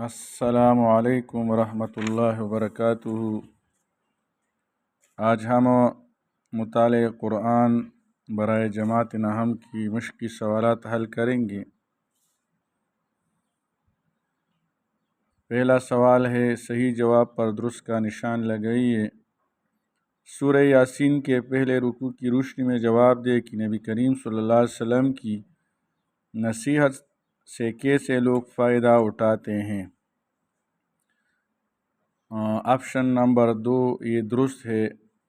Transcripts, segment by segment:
السلام علیکم ورحمۃ اللہ وبرکاتہ۔ آج ہم مطالعہ قرآن برائے جماعت نہم کی مشقی سوالات حل کریں گے۔ پہلا سوال ہے، صحیح جواب پر درست کا نشان لگائیے۔ سورہ یاسین کے پہلے رکوع کی روشنی میں جواب دے کہ نبی کریم صلی اللہ علیہ وسلم کی نصیحت سے کیسے لوگ فائدہ اٹھاتے ہیں۔ آپشن نمبر 2 یہ درست ہے۔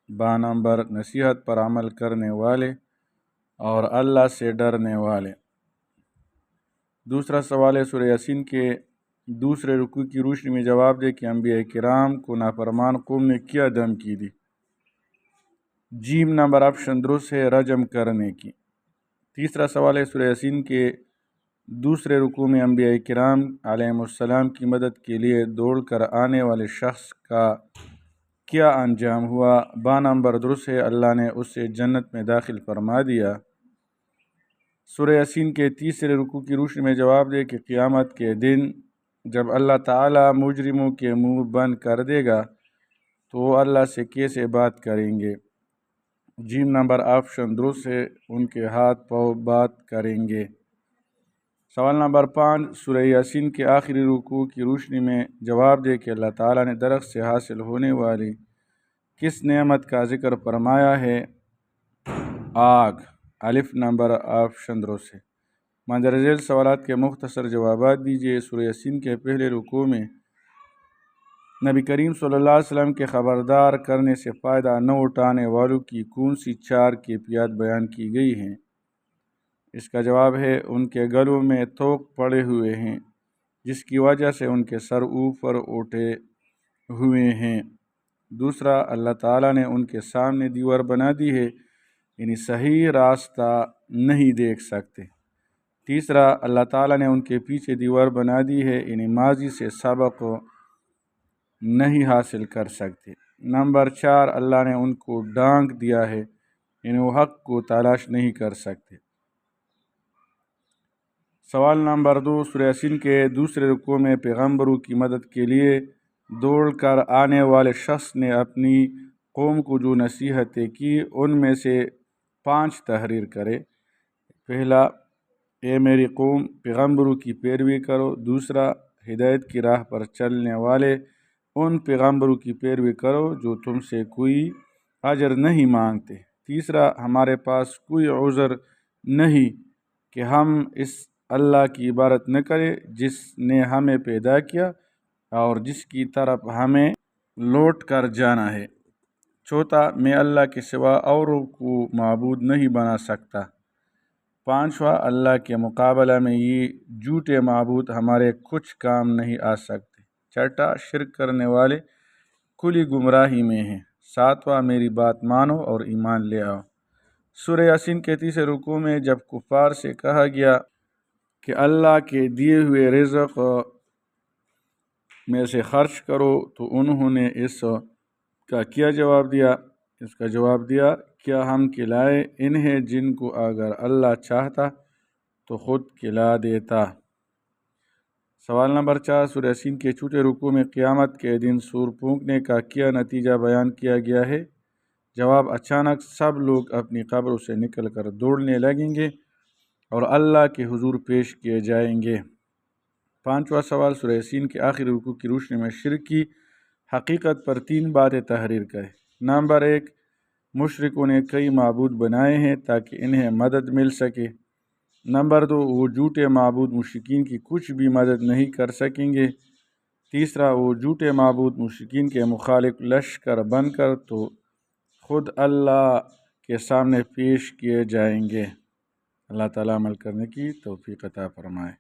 با نمبر نصیحت پر عمل کرنے والے اور اللہ سے ڈرنے والے۔ دوسرا سوال ہے، سورہ یاسین کے دوسرے رکوع کی روشنی میں جواب دے کہ انبیاء کرام کو نافرمان قوم نے کیا دھمکی دی۔ جیم نمبر آپشن درست ہے، رجم کرنے کی۔ تیسرا سوال ہے، سورہ یاسین کے دوسرے رکوع میں انبیاء کرام علیہم السلام کی مدد کے لیے دوڑ کر آنے والے شخص کا کیا انجام ہوا۔ با نمبر درست ہے، اللہ نے اسے جنت میں داخل فرما دیا۔ سورہ یاسین کے تیسرے رکوع کی روشنی میں جواب دے کہ قیامت کے دن جب اللہ تعالی مجرموں کے منہ بند کر دے گا تو وہ اللہ سے کیسے بات کریں گے۔ جیم نمبر آپشن درست ہے، ان کے ہاتھ پاؤں بات کریں گے۔ سوال نمبر 5، سورہ یاسین کے آخری رکوع کی روشنی میں جواب دے کہ اللہ تعالیٰ نے درخت سے حاصل ہونے والی کس نعمت کا ذکر فرمایا ہے۔ آگ۔ الف نمبر آپشن درست ہے۔ مندرجہ ذیل سوالات کے مختصر جوابات دیجیے۔ سورہ یاسین کے پہلے رکوع میں نبی کریم صلی اللہ علیہ وسلم کے خبردار کرنے سے فائدہ نہ اٹھانے والوں کی کون سی 4 کیفیات بیان کی گئی ہیں۔ اس کا جواب ہے، ان کے گلوں میں طوق پڑے ہوئے ہیں جس کی وجہ سے ان کے سر اوپر اٹھے ہوئے ہیں۔ دوسرا، اللہ تعالیٰ نے ان کے سامنے دیوار بنا دی ہے، یعنی صحیح راستہ نہیں دیکھ سکتے۔ تیسرا، اللہ تعالیٰ نے ان کے پیچھے دیوار بنا دی ہے، یعنی ماضی سے سبق نہیں حاصل کر سکتے۔ نمبر 4، اللہ نے ان کو ڈانک دیا ہے، یعنی وہ حق کو تلاش نہیں کر سکتے۔ سوال نمبر 2، سورہ یاسین کے دوسرے رکوع میں پیغمبروں کی مدد کے لیے دوڑ کر آنے والے شخص نے اپنی قوم کو جو نصیحتیں کی ان میں سے 5 تحریر کرے۔ پہلا، اے میری قوم، پیغمبروں کی پیروی کرو۔ دوسرا، ہدایت کی راہ پر چلنے والے ان پیغمبروں کی پیروی کرو جو تم سے کوئی اجر نہیں مانگتے۔ تیسرا، ہمارے پاس کوئی عذر نہیں کہ ہم اس اللہ کی عبادت نہ کریں جس نے ہمیں پیدا کیا اور جس کی طرف ہمیں لوٹ کر جانا ہے۔ چوتھا، میں اللہ کے سوا اوروں کو معبود نہیں بنا سکتا۔ پانچواں، اللہ کے مقابلہ میں یہ جھوٹے معبود ہمارے کچھ کام نہیں آ سکتے۔ چھٹا، شرک کرنے والے کھلی گمراہی میں ہیں۔ ساتواں، میری بات مانو اور ایمان لے آؤ۔ سورہ یاسین کے تیسرے رکوع میں جب کفار سے کہا گیا کہ اللہ کے دیے ہوئے رزق میں سے خرچ کرو تو انہوں نے اس کا کیا جواب دیا۔ اس کا جواب دیا، کیا ہم کھلائے انہیں جن کو اگر اللہ چاہتا تو خود کھلا دیتا۔ سوال نمبر 4، سورہ یاسین کے چھوٹے رکوع میں قیامت کے دن سور پھونکنے کا کیا نتیجہ بیان کیا گیا ہے۔ جواب، اچانک سب لوگ اپنی قبروں سے نکل کر دوڑنے لگیں گے اور اللہ کے حضور پیش کیے جائیں گے۔ پانچواں سوال، سورہ یاسین کے آخری رکوع کی روشنی میں شرک کی حقیقت پر 3 باتیں تحریر کریں۔ نمبر 1، مشرکوں نے کئی معبود بنائے ہیں تاکہ انہیں مدد مل سکے۔ نمبر 2، وہ جھوٹے معبود مشرکین کی کچھ بھی مدد نہیں کر سکیں گے۔ تیسرا، وہ جھوٹے معبود مشرکین کے مخالف لشکر بن کر تو خود اللہ کے سامنے پیش کیے جائیں گے۔ اللہ تعالیٰ عمل کرنے کی توفیق عطا فرمائے۔